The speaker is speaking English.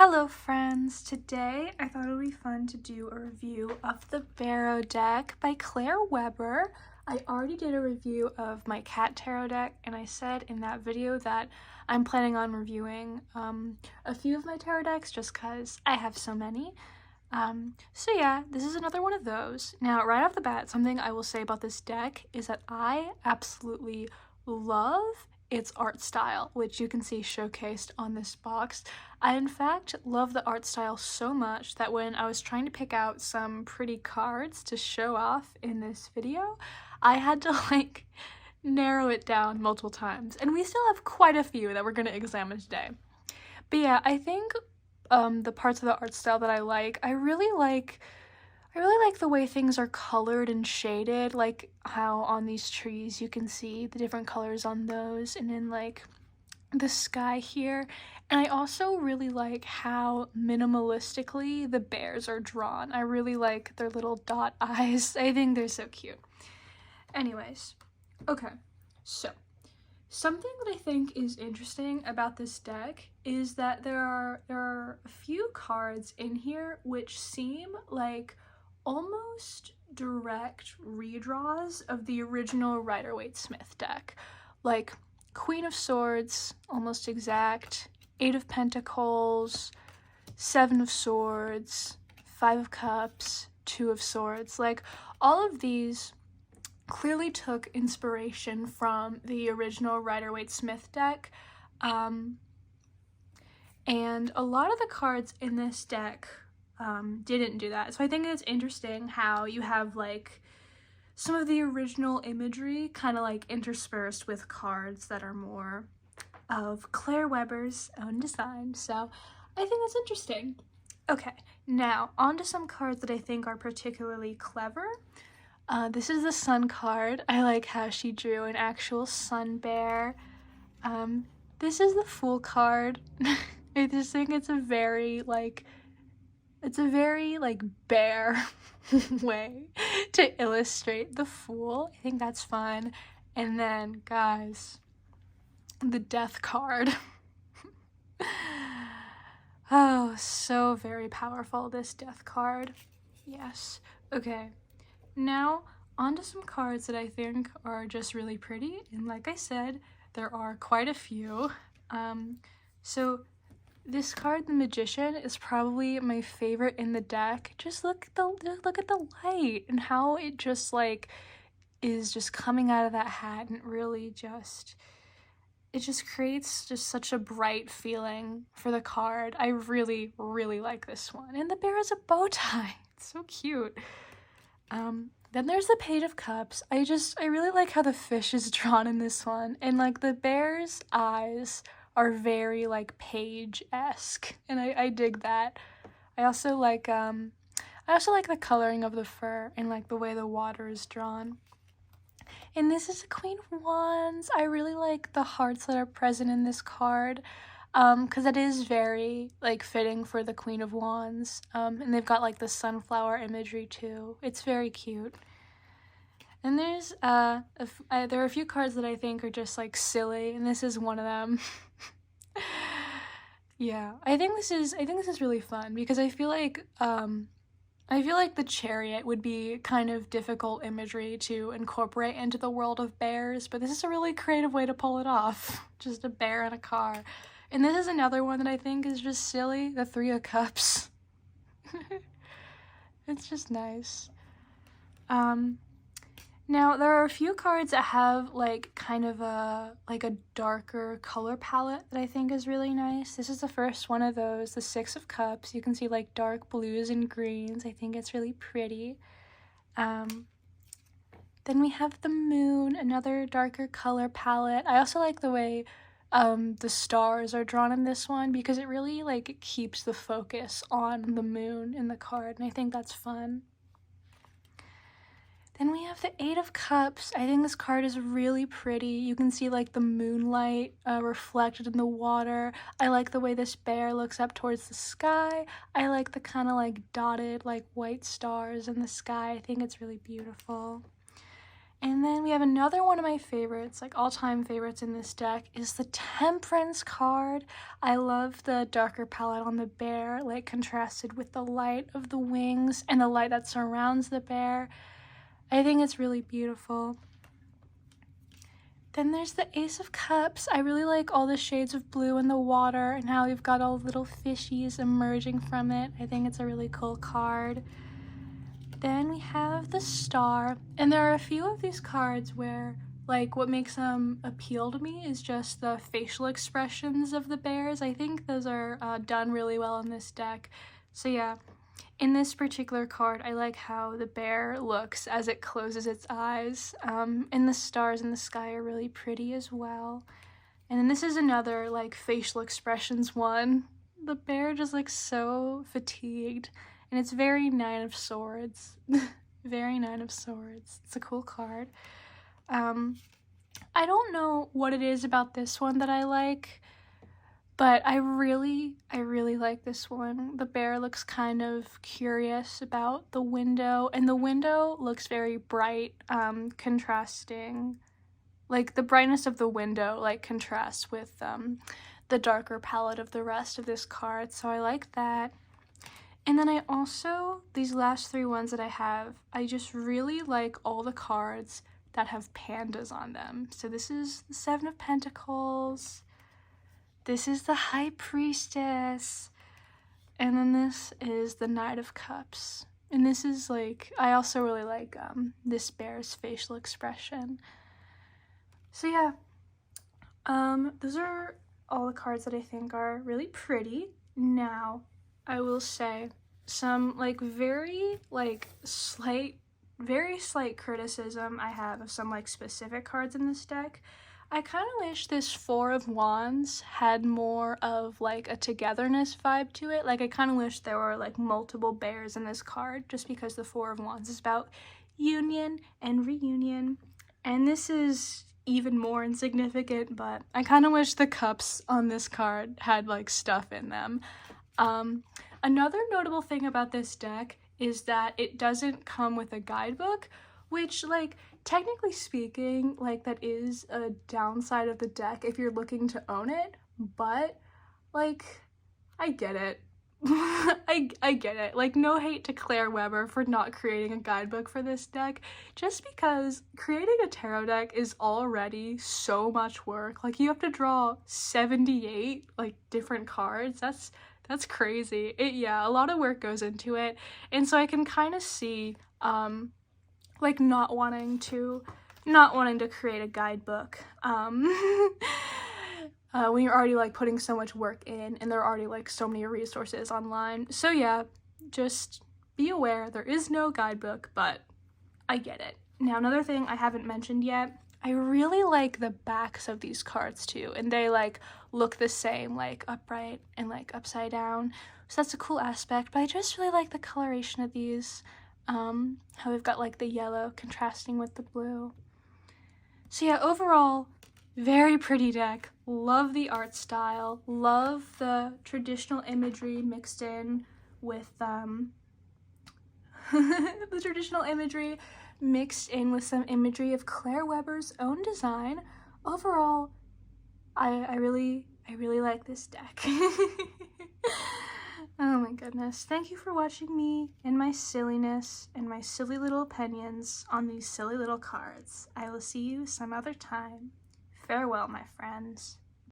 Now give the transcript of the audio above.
Hello friends! Today I thought it would be fun to do a review of the Bearot deck by Claire Weber. I already did a review of my cat tarot deck, and I said in that video that I'm planning on reviewing a few of my tarot decks just because I have so many. So yeah, this is another one of those. Now, right off the bat, something I will say about this deck is that I absolutely love its art style, which you can see showcased on this box. I in fact love the art style so much that when I was trying to pick out some pretty cards to show off in this video, I had to narrow it down multiple times, and we still have quite a few that we're going to examine today. But yeah, I think the parts of the art style that I really like the way things are colored and shaded, like how on these trees you can see the different colors on those, and in like the sky here. And I also really like how minimalistically the bears are drawn. I really like their little dot eyes. I think they're so cute. Anyways, okay, so something that I think is interesting about this deck is that there are a few cards in here which seem like almost direct redraws of the original Rider-Waite-Smith deck. Like Queen of Swords, almost exact, 8 of Pentacles, 7 of Swords, 5 of Cups, 2 of Swords. Like, all of these clearly took inspiration from the original Rider-Waite-Smith deck, and a lot of the cards in this deck didn't do that. So I think it's interesting how you have like some of the original imagery kind of like interspersed with cards that are more of Claire Weber's own design. So I think that's interesting. Okay, now on to some cards that I think are particularly clever. This is the sun card. I like how she drew an actual sun bear. This is the Fool card. I just think it's a very bear way to illustrate the Fool. I think that's fun. And then, guys, the Death card. Oh, so very powerful, this Death card. Yes. Okay. Now, onto some cards that I think are just really pretty, and like I said, there are quite a few. So this card, the Magician, is probably my favorite in the deck. Just look at the light and how it just is just coming out of that hat, and it just creates just such a bright feeling for the card. I really, really like this one. And the bear has a bow tie. It's so cute. Then there's the Page of Cups. I really like how the fish is drawn in this one, and like the bear's eyes are very like page-esque, and I dig that. I also like the coloring of the fur and like the way the water is drawn. And this is the Queen of Wands. I really like the hearts that are present in this card, because it is very like fitting for the Queen of Wands, and they've got like the sunflower imagery too. It's very cute. And there's there are a few cards that I think are just like silly, and this is one of them. Yeah, I think this is really fun because I feel like the Chariot would be kind of difficult imagery to incorporate into the world of bears, but this is a really creative way to pull it off. Just a bear in a car. And this is another one that I think is just silly, the 3 of Cups. It's just nice. Now there are a few cards that have like kind of a darker color palette that I think is really nice. This is the first one of those, the 6 of Cups. You can see like dark blues and greens. I think it's really pretty. Then we have the Moon, another darker color palette. I also like the way the stars are drawn in this one because it really like keeps the focus on the moon in the card, and I think that's fun. Then we have the 8 of Cups. I think this card is really pretty. You can see like the moonlight reflected in the water. I like the way this bear looks up towards the sky. I like the kind of like dotted like white stars in the sky. I think it's really beautiful. And then we have another one of my favorites, like all-time favorites in this deck, is the Temperance card. I love the darker palette on the bear, like contrasted with the light of the wings and the light that surrounds the bear. I think it's really beautiful. Then there's the Ace of Cups. I really like all the shades of blue in the water and how we've got all little fishies emerging from it. I think it's a really cool card. Then we have the Star, and there are a few of these cards where, like, what makes them appeal to me is just the facial expressions of the bears. I think those are done really well in this deck. So yeah, in this particular card, I like how the bear looks as it closes its eyes, and the stars in the sky are really pretty as well. And then this is another, like, facial expressions one. The bear just looks so fatigued. And it's very Nine of Swords. Very Nine of Swords. It's a cool card. I don't know what it is about this one that I like, but I really like this one. The bear looks kind of curious about the window, and the window looks very bright, contrasting. Like, the brightness of the window, like, contrasts with the darker palette of the rest of this card, so I like that. And then I also, these last three ones that I have, I just really like all the cards that have pandas on them. So this is the Seven of Pentacles, this is the High Priestess, and then this is the Knight of Cups. And this is, like, I also really like this bear's facial expression. So yeah, those are all the cards that I think are really pretty. Now, I will say some, like, very slight criticism I have of some, like, specific cards in this deck. I kind of wish this Four of Wands had more of, like, a togetherness vibe to it. Like, I kind of wish there were, like, multiple bears in this card, just because the Four of Wands is about union and reunion. And this is even more insignificant, but I kind of wish the cups on this card had, like, stuff in them. Another notable thing about this deck is that it doesn't come with a guidebook, which, like, technically speaking, like, that is a downside of the deck if you're looking to own it, but, like, I get it. I get it. Like, no hate to Claire Weber for not creating a guidebook for this deck, just because creating a tarot deck is already so much work. Like, you have to draw 78, like, different cards. That's crazy. Yeah, a lot of work goes into it, and so I can kind of see, like, not wanting to create a guidebook, when you're already, like, putting so much work in, and there are already, like, so many resources online. So yeah, just be aware, there is no guidebook, but I get it. Now, another thing I haven't mentioned yet, I really like the backs of these cards too, and they, like, look the same, like, upright and, like, upside down, so that's a cool aspect. But I just really like the coloration of these, how we've got, like, the yellow contrasting with the blue. So yeah, overall, very pretty deck. Love the art style, love the traditional imagery mixed in with the traditional imagery mixed in with some imagery of Claire Weber's own design. Overall, I really like this deck. Oh my goodness. Thank you for watching me and my silliness and my silly little opinions on these silly little cards. I will see you some other time. Farewell, my friends.